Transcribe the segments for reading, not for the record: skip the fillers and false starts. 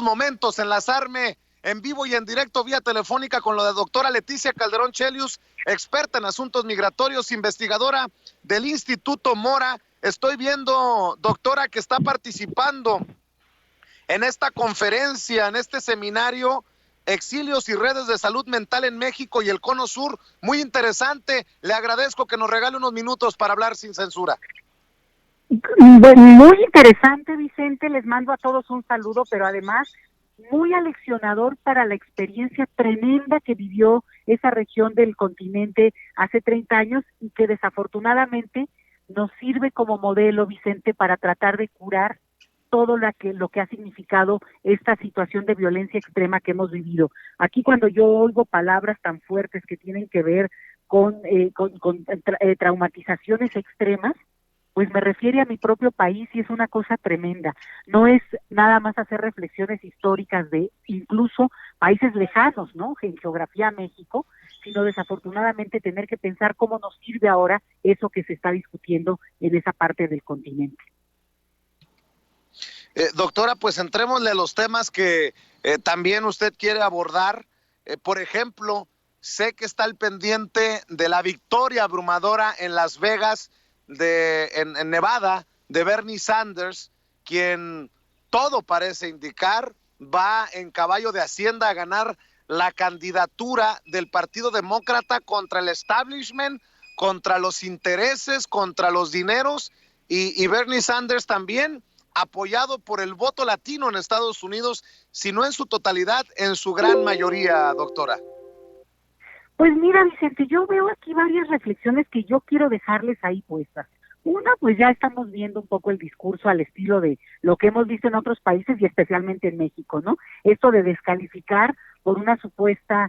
momentos enlazarme en vivo y en directo vía telefónica con la doctora Leticia Calderón Chelius, experta en asuntos migratorios, investigadora del Instituto Mora. Estoy viendo, doctora, que está participando en esta conferencia, en este seminario, Exilios y Redes de Salud Mental en México y el Cono Sur. Muy interesante. Le agradezco que nos regale unos minutos para hablar sin censura. Muy interesante, Vicente. Les mando a todos un saludo, pero además muy aleccionador para la experiencia tremenda que vivió esa región del continente hace 30 años y que desafortunadamente nos sirve como modelo, Vicente, para tratar de curar todo lo que ha significado esta situación de violencia extrema que hemos vivido. Aquí cuando yo oigo palabras tan fuertes que tienen que ver con traumatizaciones extremas, pues me refiere a mi propio país y es una cosa tremenda. No es nada más hacer reflexiones históricas de incluso países lejanos, ¿no? En geografía a México, sino desafortunadamente tener que pensar cómo nos sirve ahora eso que se está discutiendo en esa parte del continente. Doctora, pues entrémosle a los temas que también usted quiere abordar. Por ejemplo, sé que está al pendiente de la victoria abrumadora en Las Vegas, en Nevada, de Bernie Sanders, quien todo parece indicar va en caballo de Hacienda a ganar la candidatura del Partido Demócrata contra el establishment, contra los intereses, contra los dineros, y Bernie Sanders también apoyado por el voto latino en Estados Unidos, si no en su totalidad, en su gran mayoría, doctora. Pues mira, Vicente, yo veo aquí varias reflexiones que yo quiero dejarles ahí puestas. Una, pues ya estamos viendo un poco el discurso al estilo de lo que hemos visto en otros países y especialmente en México, ¿no? Esto de descalificar por una supuesta,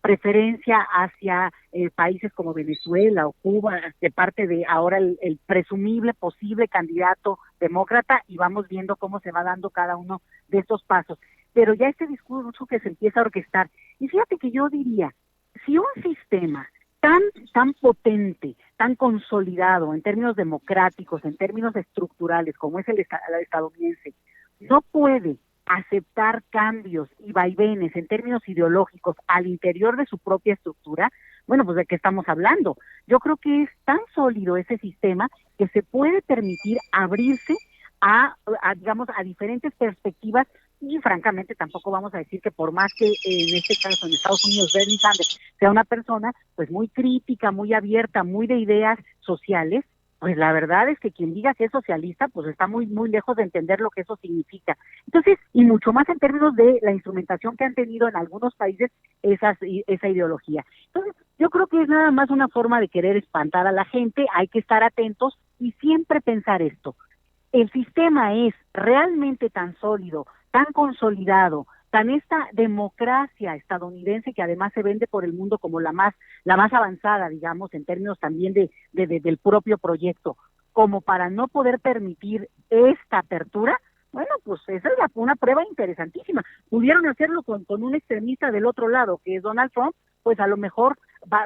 preferencia hacia países como Venezuela o Cuba, de parte de ahora el presumible posible candidato demócrata, y vamos viendo cómo se va dando cada uno de estos pasos. Pero ya este discurso que se empieza a orquestar, y fíjate que yo diría, si un sistema tan potente, tan consolidado en términos democráticos, en términos estructurales, como es el estadounidense, no puede aceptar cambios y vaivenes en términos ideológicos al interior de su propia estructura, bueno, pues ¿de qué estamos hablando? Yo creo que es tan sólido ese sistema que se puede permitir abrirse a diferentes perspectivas. Y francamente tampoco vamos a decir que por más que en este caso en Estados Unidos Bernie Sanders sea una persona pues muy crítica, muy abierta, muy de ideas sociales, pues la verdad es que quien diga que es socialista pues está muy lejos de entender lo que eso significa. Entonces, y mucho más en términos de la instrumentación que han tenido en algunos países esa ideología. Entonces, yo creo que es nada más una forma de querer espantar a la gente. Hay que estar atentos y siempre pensar esto: el sistema es realmente tan sólido, tan consolidado, tan esta democracia estadounidense que además se vende por el mundo como la más avanzada, digamos, en términos también del propio proyecto, como para no poder permitir esta apertura. Bueno, pues esa es una prueba interesantísima. Pudieron hacerlo con un extremista del otro lado, que es Donald Trump, pues a lo mejor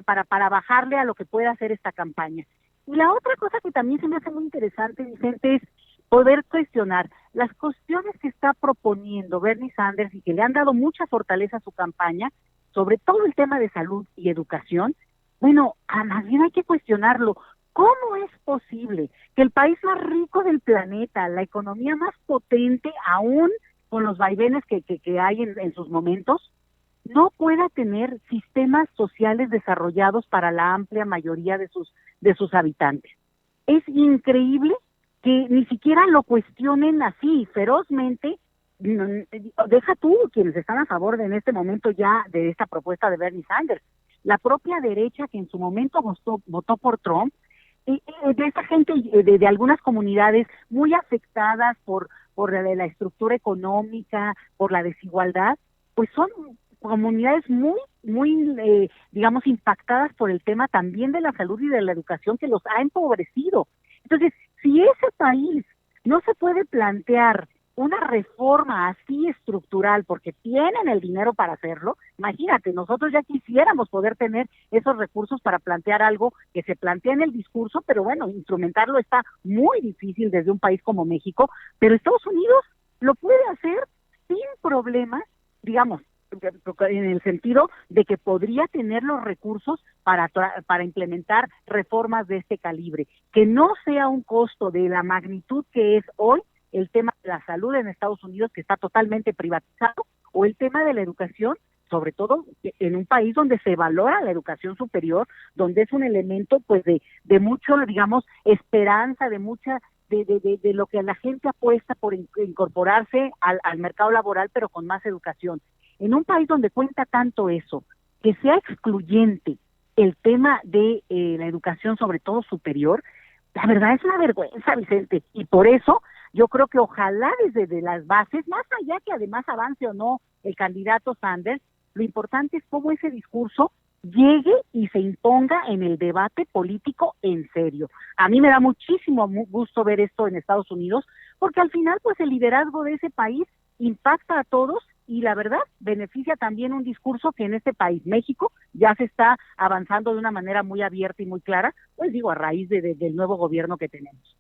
para bajarle a lo que pueda hacer esta campaña. Y la otra cosa que también se me hace muy interesante, Vicente, es poder cuestionar las cuestiones que está proponiendo Bernie Sanders y que le han dado mucha fortaleza a su campaña, sobre todo el tema de salud y educación. Bueno, más bien hay que cuestionarlo. ¿Cómo es posible que el país más rico del planeta, la economía más potente, aún con los vaivenes que hay en sus momentos, no pueda tener sistemas sociales desarrollados para la amplia mayoría de sus habitantes? Es increíble que ni siquiera lo cuestionen así ferozmente. Deja tú quienes están a favor en este momento ya de esta propuesta de Bernie Sanders, la propia derecha que en su momento votó por Trump, de esta gente de algunas comunidades muy afectadas por la estructura económica, por la desigualdad, pues son comunidades muy impactadas por el tema también de la salud y de la educación, que los ha empobrecido. Entonces, si ese país no se puede plantear una reforma así estructural porque tienen el dinero para hacerlo, imagínate, nosotros ya quisiéramos poder tener esos recursos para plantear algo que se plantea en el discurso, pero bueno, instrumentarlo está muy difícil desde un país como México, pero Estados Unidos lo puede hacer. Sí, problemas, digamos, en el sentido de que podría tener los recursos para implementar reformas de este calibre, que no sea un costo de la magnitud que es hoy el tema de la salud en Estados Unidos, que está totalmente privatizado, o el tema de la educación, sobre todo en un país donde se valora la educación superior, donde es un elemento pues de mucho, digamos, esperanza, de mucha de lo que la gente apuesta por incorporarse al mercado laboral, pero con más educación. En un país donde cuenta tanto eso, que sea excluyente el tema de la educación, sobre todo superior, la verdad es una vergüenza, Vicente, y por eso yo creo que ojalá desde las bases, más allá que además avance o no el candidato Sanders, lo importante es cómo ese discurso llegue y se imponga en el debate político en serio. A mí me da muchísimo gusto ver esto en Estados Unidos, porque al final pues el liderazgo de ese país impacta a todos y la verdad beneficia también un discurso que en este país, México, ya se está avanzando de una manera muy abierta y muy clara, pues digo, a raíz del nuevo gobierno que tenemos.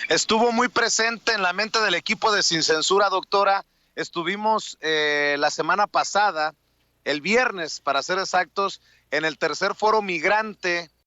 Estuvo muy presente en la mente del equipo de Sin Censura, doctora. Estuvimos la semana pasada, el viernes, para ser exactos, en el tercer foro migrante